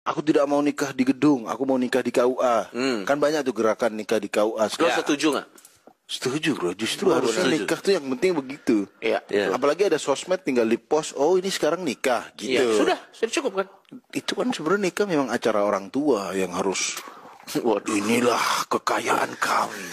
aku tidak mau nikah di gedung, aku mau nikah di KUA. Kan banyak tuh gerakan nikah di KUA. Lo setuju nggak? Setuju bro, justru harusnya nikah tuh yang penting begitu. Iya. Apalagi ada sosmed tinggal di post, oh ini sekarang nikah gitu. Iya, sudah cukup kan? Itu kan sebenarnya nikah memang acara orang tua yang harus. Waduh. Inilah kekayaan kami.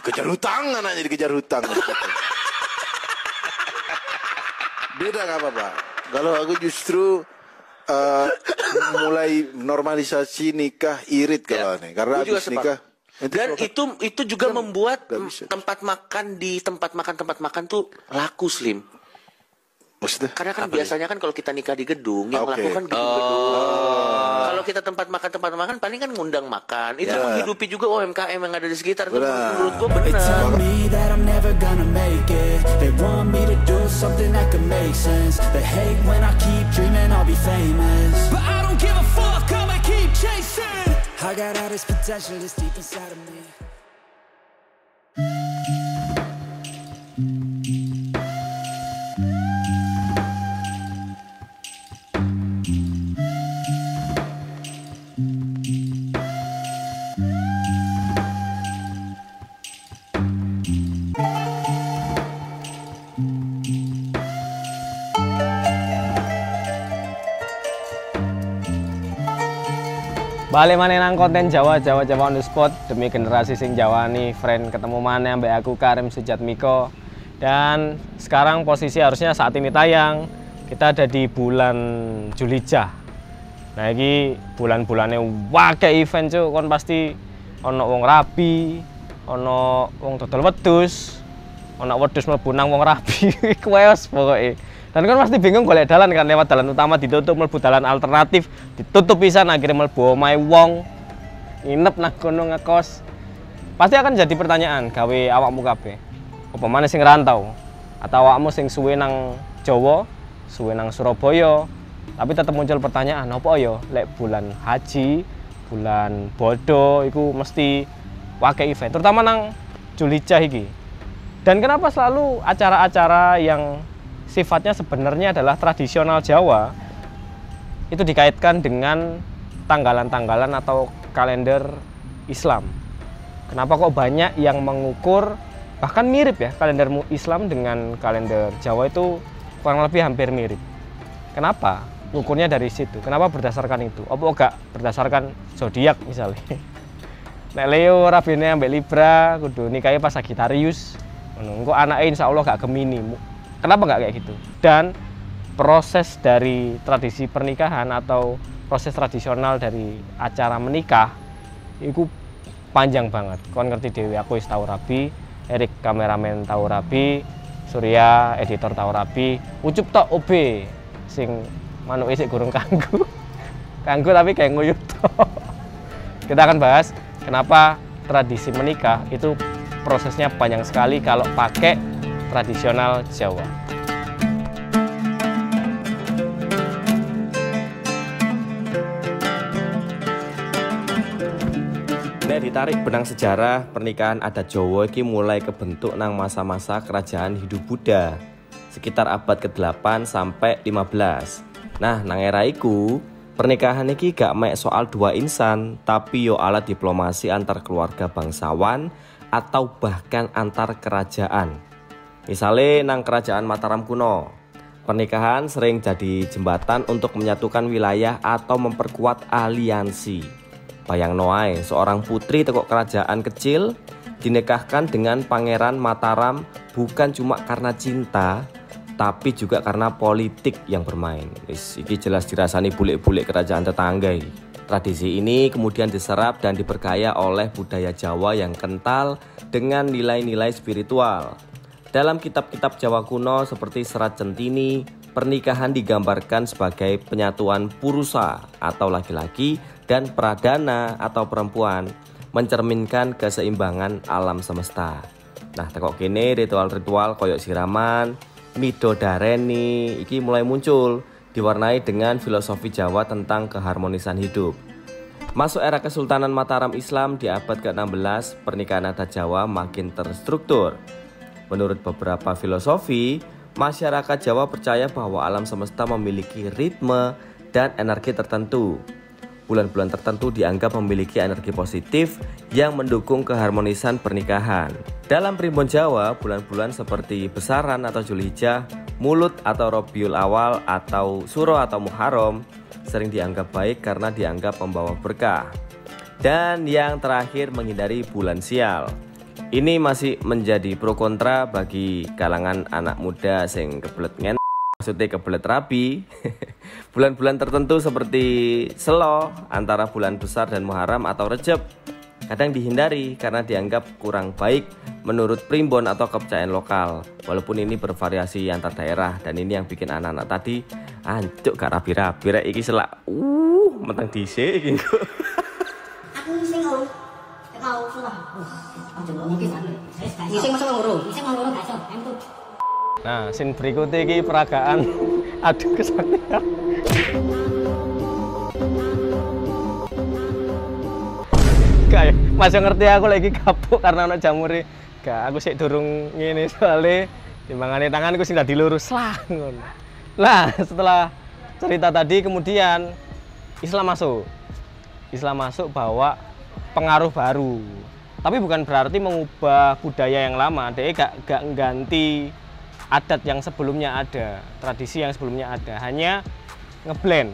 Dikejar hutang, anaknya dikejar hutang. Beda nggak apa-apa. Kalau aku justru mulai normalisasi nikah irit kalau aneh. Karena Gua juga habis nikah. Dan itu juga membuat tempat makan tuh laku, Slim. Maksudnya? Karena kan biasanya kan kalau kita nikah di gedung, yang laku kan gedung-gedung. Kalau kita tempat makan paling kan ngundang makan. Itu menghidupi juga UMKM yang ada di sekitar. Itu menurut gua benar. Tell me that I'm never gonna make it. They want me to do something that could make sense. They hate when I keep dreaming I'll be famous, but I don't give a fuck, I'ma keep chasing. I got all this potential that's deep inside of me. Balik mana nang konten Jawa on the spot demi generasi sing Jawa nih, friend ketemu mana mbak aku Karim Sujatmiko. Dan sekarang posisi harusnya saat ini tayang kita ada di bulan Julijah. Nah ini bulan-bulannya wake event cuy, kon pasti ono wong rabi, ono wong dodol wedhus, ono wedhus mlebu nang wong rabi, kuwes pokoknya. Dan kan pasti bingung golek dalan kan, lewat dalan utama ditutup, mlebu dalan alternatif ditutup pisan, akhirnya mlebu omahe wong nginep nang kono ngekos. Pasti akan jadi pertanyaan gawe awakmu kabeh. Apa maneh sing rantau atau awakmu sing suwe nang Jawa, suwe nang Surabaya, tapi tetap muncul pertanyaan, apa ya lek bulan haji, bulan bodo iku mesti wake event, terutama nang Julijah iki. Dan kenapa selalu acara-acara yang sifatnya sebenarnya adalah tradisional Jawa itu dikaitkan dengan tanggalan-tanggalan atau kalender Islam? Kenapa kok banyak yang mengukur bahkan mirip ya, kalender Islam dengan kalender Jawa itu kurang lebih hampir mirip? Kenapa? Ukurnya dari situ. Kenapa berdasarkan itu? Apa enggak berdasarkan zodiak misalnya? Nek Leo rabine ambek Libra kudu nikahe pas Sagittarius. Engko anake insyaallah gak Gemini. Kenapa nggak kayak gitu? Dan proses dari tradisi pernikahan atau proses tradisional dari acara menikah itu panjang banget. Kon ngerti dewi, aku wis tau rabi, Erik kameramen tau rabi, Surya editor tau rabi, Ucup tok OB sing manuke sik gurung kanggu. Kanggu tapi kayak nguyup tok. Kita akan bahas kenapa tradisi menikah itu prosesnya panjang sekali kalau pakai tradisional Jawa. Nek ditarik benang sejarah pernikahan adat Jawa iki mulai kebentuk nang masa-masa kerajaan Hindu Buddha sekitar abad ke-8 sampai 15. Nah, nang era iku pernikahan iki gak mek soal dua insan, tapi yo alat diplomasi antar keluarga bangsawan atau bahkan antar kerajaan. Misalnya nang kerajaan Mataram kuno, pernikahan sering jadi jembatan untuk menyatukan wilayah atau memperkuat aliansi. Bayang noai, seorang putri teko kerajaan kecil dinikahkan dengan pangeran Mataram bukan cuma karena cinta, tapi juga karena politik yang bermain. Iki jelas dirasani bulik-bulik kerajaan tetangga. Tradisi ini kemudian diserap dan diperkaya oleh budaya Jawa yang kental dengan nilai-nilai spiritual. Dalam kitab-kitab Jawa kuno seperti Serat Centini, pernikahan digambarkan sebagai penyatuan purusa atau laki-laki dan pradana atau perempuan, mencerminkan keseimbangan alam semesta. Nah, tekok kene ritual-ritual koyok siraman, midodareni iki mulai muncul, diwarnai dengan filosofi Jawa tentang keharmonisan hidup. Masuk era Kesultanan Mataram Islam di abad ke-16, pernikahan adat Jawa makin terstruktur. Menurut beberapa filosofi, masyarakat Jawa percaya bahwa alam semesta memiliki ritme dan energi tertentu. Bulan-bulan tertentu dianggap memiliki energi positif yang mendukung keharmonisan pernikahan. Dalam primbon Jawa, bulan-bulan seperti Besaran atau Zulhijjah, Mulut atau Rabiul Awal atau Suro atau Muharram sering dianggap baik karena dianggap membawa berkah. Dan yang terakhir, menghindari bulan sial. Ini masih menjadi pro kontra bagi kalangan anak muda sing kebelet ngen, maksudnya kebelet rabi. Bulan-bulan tertentu seperti Selo, antara bulan besar dan Muharram atau Rejab kadang dihindari karena dianggap kurang baik menurut primbon atau kepercayaan lokal. Walaupun ini bervariasi antar daerah, dan ini yang bikin anak-anak tadi ancuk gak rabi-rabi rek iki selak. Mentang dhisik iki. Aku sing ngurung. Mau sudah. Aja mungkin ngising masa ngurung. Ngising ngurung gak iso. Nah, scene berikutnya ini peragaan adu kesaktian. Kayak masih ngerti aku lagi kapuk karena ana jamure. Gak, aku sik durung ngene soalnya timbangane tanganku sing dadi lurus lah ngono. Lah, setelah cerita tadi kemudian Islam masuk. Islam masuk bawa pengaruh baru. Tapi bukan berarti mengubah budaya yang lama. Dia gak ngganti adat yang sebelumnya ada, tradisi yang sebelumnya ada, hanya ngeblend.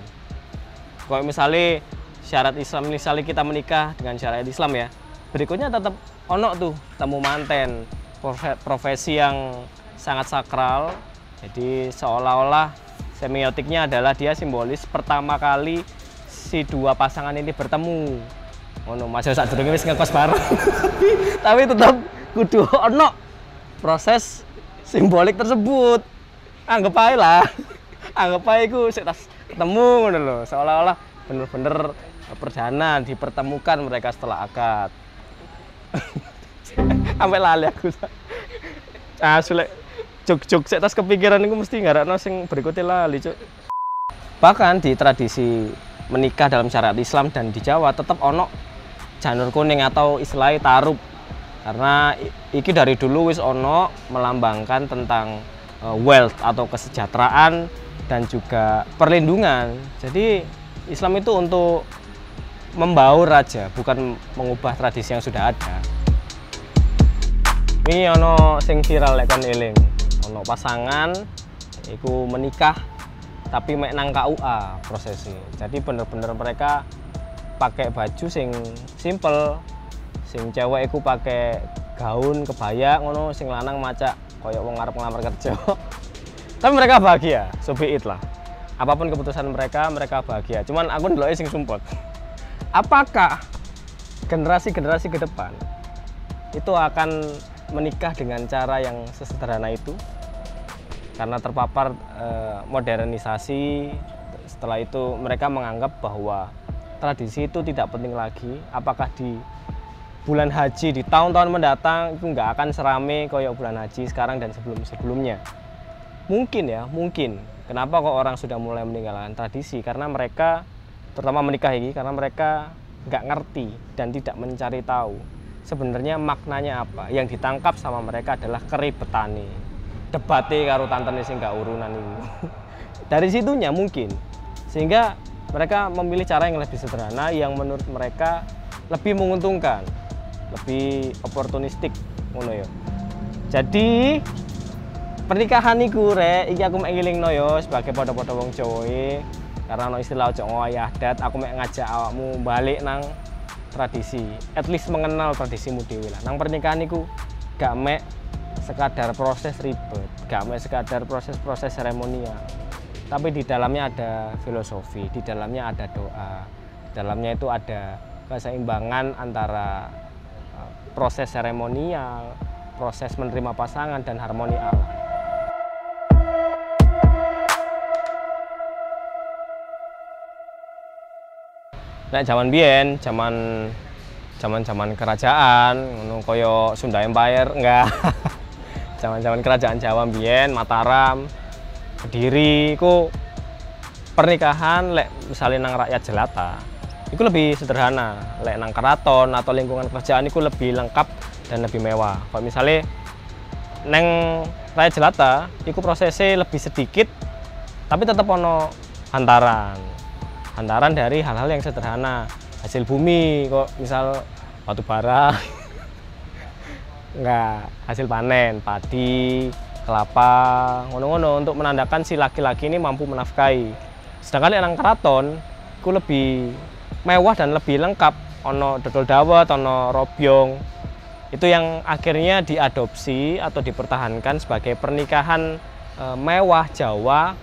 Kalau misalnya syarat Islam, misalnya kita menikah dengan syariat Islam ya, berikutnya tetap ono tuh temu manten, profesi yang sangat sakral. Jadi seolah-olah semiotiknya adalah dia simbolis pertama kali si dua pasangan ini bertemu. Ono masih sak durunge wis ngekos bareng. Tapi tetap kudu ono proses simbolik tersebut. Anggap aja lah. Anggap aja iku sik tas ketemu ngono lho. Seolah-olah bener-bener perdana dipertemukan mereka setelah akad. Sampai lali aku. Asli juk-juk sik tas kepikiran iku mesti ngarakno sing berikutnya lali, Cuk. Bahkan di tradisi menikah dalam syariat Islam dan di Jawa tetap ono janur kuning atau istilahnya tarub, karena iki dari dulu wis ono melambangkan tentang wealth atau kesejahteraan dan juga perlindungan. Jadi Islam itu untuk membaur aja, bukan mengubah tradisi yang sudah ada. Ini ono sing viral lek kon eling, ono pasangan iku menikah tapi mek nang KUA prosesnya. Jadi bener-bener mereka pakai baju sing simple, sing cewek iku pakai gaun kebaya ngono, sing lanang macak koyok wong arep ngelamar kerja. Tapi mereka bahagia, so be it lah. Apapun keputusan mereka, mereka bahagia. Cuman aku ndeloke sing sumpek. Apakah generasi-generasi ke depan itu akan menikah dengan cara yang sesederhana itu? Karena terpapar modernisasi, setelah itu mereka menganggap bahwa tradisi itu tidak penting lagi. Apakah di bulan haji di tahun-tahun mendatang itu nggak akan serame kayak bulan haji sekarang dan sebelum-sebelumnya? Mungkin ya, mungkin. Kenapa kok orang sudah mulai meninggalkan tradisi? Karena mereka, terutama menikah ini, karena mereka nggak ngerti dan tidak mencari tahu sebenarnya maknanya apa. Yang ditangkap sama mereka adalah keribetane, debate karo tantene sing gak urunan ini. Dari situnya mungkin, sehingga mereka memilih cara yang lebih sederhana, yang menurut mereka lebih menguntungkan, lebih oportunistik ngono ya. Jadi pernikahan iku rek iki aku mek ngelingno ya sebagai padha-padha wong Jawa karena ono istilah ojo ngowahi adat, aku mek ngajak awakmu balik nang tradisi, at least mengenal tradisimu dhewe lah. Nang pernikahan iku gak mek sekadar proses ribet, gak mek sekadar proses-proses seremonial. Tapi di dalamnya ada filosofi, di dalamnya ada doa, di dalamnya itu ada keseimbangan antara proses seremonial, proses menerima pasangan, dan harmoni alam. Nah, zaman biyen, zaman kerajaan, ngono koyo Sunda Empire, enggak. Zaman kerajaan Jawa biyen, Mataram, Kediri, ku pernikahan lek misalnya nang rakyat jelata, itu lebih sederhana. Lek nang keraton atau lingkungan kerajaan itu lebih lengkap dan lebih mewah. Kalau misalnya neng rakyat jelata, itu prosesnya lebih sedikit, tapi tetap ono hantaran. hantaran dari hal-hal yang sederhana, hasil bumi kok, misal batu bara, enggak, hasil panen, padi, kelapa, ngono-ngono untuk menandakan si laki-laki ini mampu menafkahi. Sedangkan nang keraton ku lebih mewah dan lebih lengkap, ono dodol dawet, ono robyong. Itu yang akhirnya diadopsi atau dipertahankan sebagai pernikahan mewah Jawa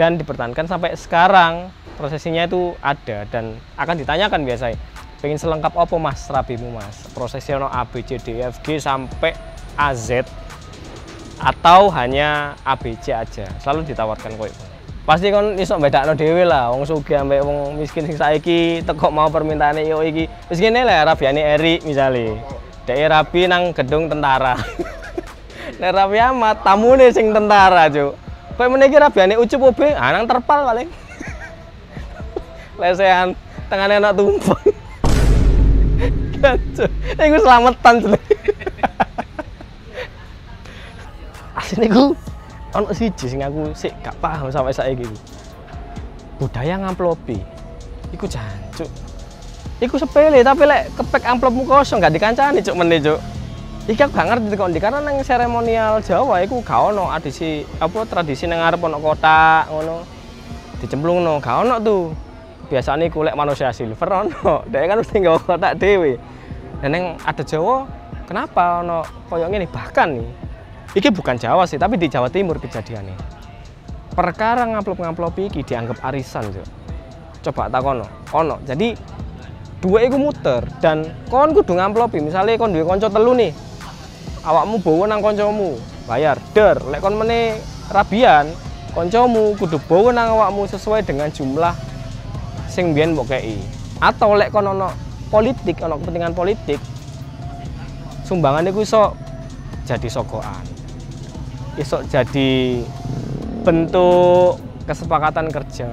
dan dipertahankan sampai sekarang. Prosesinya itu ada dan akan ditanyakan biasanya, pengen selengkap apa mas rabimu mas? Prosesnya ono A, B, C, D, F, G sampai A, Z atau hanya A, B, C aja, selalu ditawarkan koyo. Pasti kon iso bedakno dhewe lah, wong sugih ambek wong miskin sing saiki teko mau permintaane yo iki. Wis ngene lah rabiane Erik misale. Dek rabi nang gedung tentara. Nek rabi amat tamune sing tentara, Cuk. Kowe meniki rabiane Ucup obe, nang terpal paling. Lesehan tengane anak tumpeng. Cuk. Iku slametan, Cuk. Asline ku ono siji sing aku sik gak paham sampai saiki iki. Budaya ngamplopi. Iku jancuk. Iku sepele tapi lek kepek amplopmu kosong gak dikancani cuk meneh cuk. Iki aku gak ngerti kok karena nang seremonial Jawa iku gak ono tradisi nang ngarep ono kotak ngono. Dicemplungno gak ono tuh. Biasane iku lek manusia silver ono. Dek kan mesti nggawa kotak dhewe. Dan nang adat Jawa kenapa ono koyo ngene bahkan nih. Iki bukan Jawa sih, tapi di Jawa Timur kejadiannya. Perkara ngamplop-ngamplopi iki dianggap arisan, Cuk. Coba takono. Ono. Jadi dua iku muter dan kon kudu ngamplopi. Misalnya kon duwe kanca telu nih. Awakmu bawa nang kancamu, bayar. Der, lek kon meneh rabian, kancamu kudu bawa nang awakmu sesuai dengan jumlah sing biyen mbok kei. Atau lek kon ono politik, ono kepentingan politik, sumbangan iku iso jadi sogokan. Iso jadi bentuk kesepakatan kerja,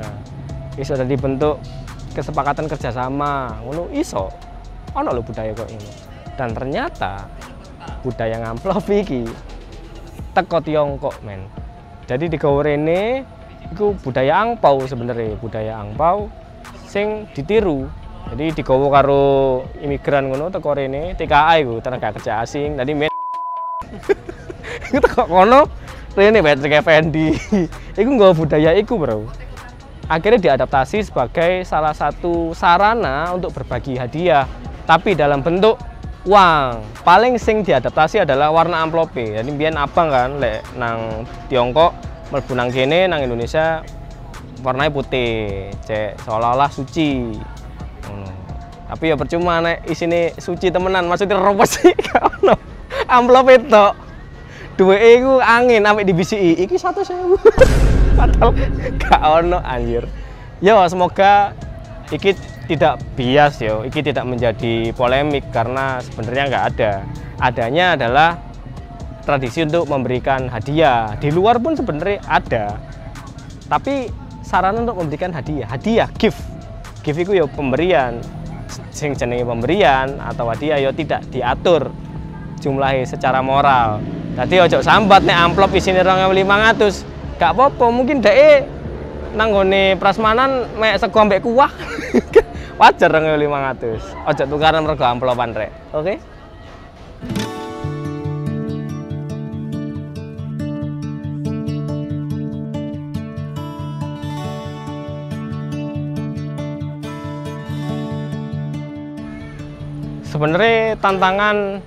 iso jadi bentuk kesepakatan kerjasama, ngono iso. Ono lho budaya kok ini. Dan ternyata budaya ngamplop iki teko Tiongkok men. Jadi digawe rene iku budaya angpau sebenarnya, budaya angpau sing ditiru. Jadi digawe karo imigran ngono teko rene, TKA iku tenaga kerja asing. Tadi iku teko kono rene Patrick Effendi. Iku nggawa budaya iku, Bro. Akhirnya diadaptasi sebagai salah satu sarana untuk berbagi hadiah, tapi dalam bentuk uang. Paling sing diadaptasi adalah warna amplope. Jadi biyen abang kan lek nang Tiongkok mlebu nang kene nang Indonesia warnanya putih, cek seolah-olah suci. Tapi ya percuma nek isine suci temenan, maksudnya robos sih ono. Amplope tok. Duweke iku angin sampai dibisiki. Iki 100.000. Padahal gak ono anjir. Ya semoga iki tidak bias yo, iki tidak menjadi polemik karena sebenarnya nggak ada. Adanya adalah tradisi untuk memberikan hadiah. Di luar pun sebenarnya ada. Tapi sarana untuk memberikan hadiah, gift. Gift itu ya pemberian. Sing jenenge pemberian atau hadiah ya tidak diatur jumlahnya secara moral. Jadi ojo sambat nek amplop isine 2.500. Gak apa-apa, mungkin dhek nang nggone prasmanan mek sego ambek kuah. Wajar 2.500. Ojo tukaran mergo amplopan rek. Oke? Sebenarnya tantangan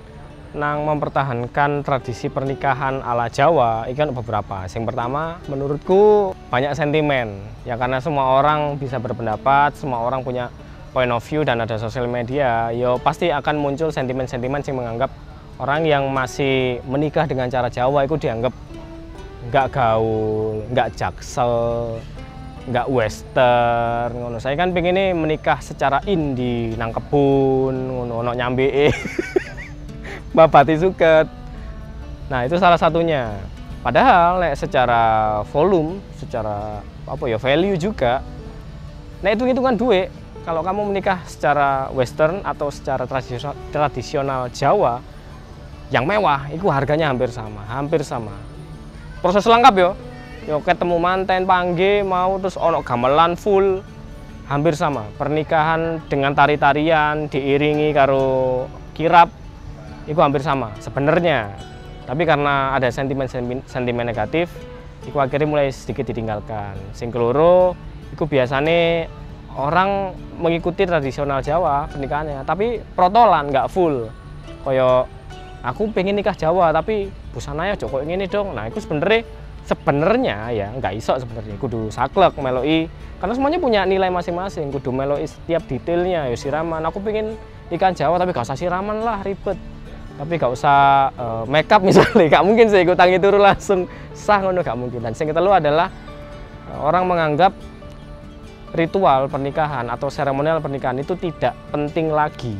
nang mempertahankan tradisi pernikahan ala Jawa itu kan beberapa. Yang pertama, menurutku banyak sentimen. Ya karena semua orang bisa berpendapat, semua orang punya point of view dan ada sosial media, ya pasti akan muncul sentimen-sentimen yang menganggap orang yang masih menikah dengan cara Jawa itu dianggap nggak gaul, nggak jaksel, nggak western ngono. Saya kan pengennya menikah secara indie nang kebun ngono nyambe babati suket. Nah itu salah satunya. Padahal secara volume, secara apa ya value juga. Nah itu hitungan duit. Kalau kamu menikah secara western atau secara tradisional Jawa yang mewah, itu harganya hampir sama. Proses lengkap yo ketemu manten pangge mau terus ono gamelan full, hampir sama. Pernikahan dengan tari-tarian diiringi karo kirap itu hampir sama sebenarnya. Tapi karena ada sentimen negatif, itu akhirnya mulai sedikit ditinggalkan. Sing keloro itu biasanya orang mengikuti tradisional Jawa pernikahannya, tapi protolan nggak full. Kayak aku pengen nikah Jawa tapi busananya Joko ini dong. Nah itu sebenarnya ya nggak iso sebenarnya. Kudu saklek meloi, karena semuanya punya nilai masing-masing. Kudu meloi setiap detailnya. Ya siraman, aku pengen nikah Jawa tapi gak usah siraman lah, ribet. Tapi gak usah make up misalnya, gak mungkin saya ikut tangi turu langsung sah ngono, gak mungkin. Dan yang kedua adalah orang menganggap ritual pernikahan atau seremonial pernikahan itu tidak penting lagi.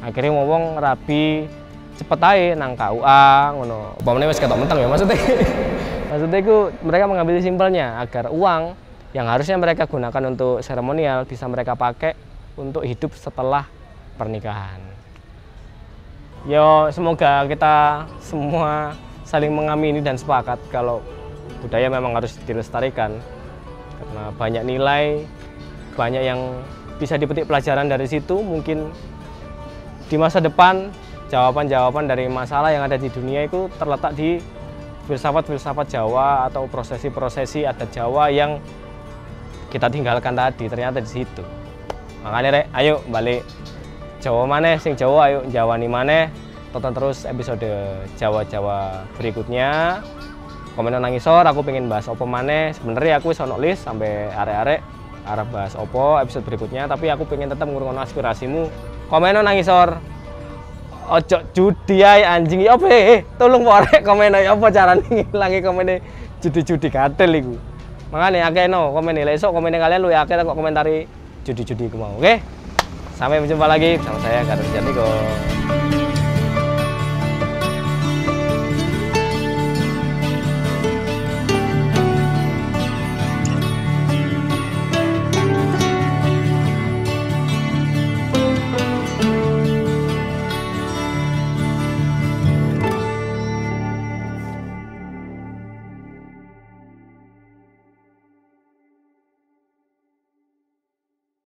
Akhirnya ngomong rabi cepet aja nang KUA ngono. Umpamane wis ketok menteng ya maksudnya. Maksudnya itu mereka mengambil simpelnya agar uang yang harusnya mereka gunakan untuk seremonial bisa mereka pakai untuk hidup setelah pernikahan. Yo, semoga kita semua saling mengamini dan sepakat kalau budaya memang harus dilestarikan karena banyak nilai, banyak yang bisa dipetik pelajaran dari situ. Mungkin di masa depan jawaban-jawaban dari masalah yang ada di dunia itu terletak di filsafat-filsafat Jawa atau prosesi-prosesi adat Jawa yang kita tinggalkan tadi, ternyata di situ. Makanya rek, ayo balik Jawa maneh, sing Jawa ayo Jawani maneh. Tonton terus episode Jawa-Jawa berikutnya. Komen nang ngisor, aku pengen bahas opo maneh. Sebenarnya aku wis ono list sampai arek-arek arep bahas opo episode berikutnya, tapi aku pengen tetap ngurungono aspirasimu. Komen nang ngisor. Ojo judi ae anjing ya apa tolong arek komen ae apa carane ngilangi komene judi-judi gatel iku. Makane akeh no komen lek esuk komen kalian lu akeh kok komentari judi-judi ku mau. Oke? Sampai berjumpa lagi bersama saya Karim Sujatmiko.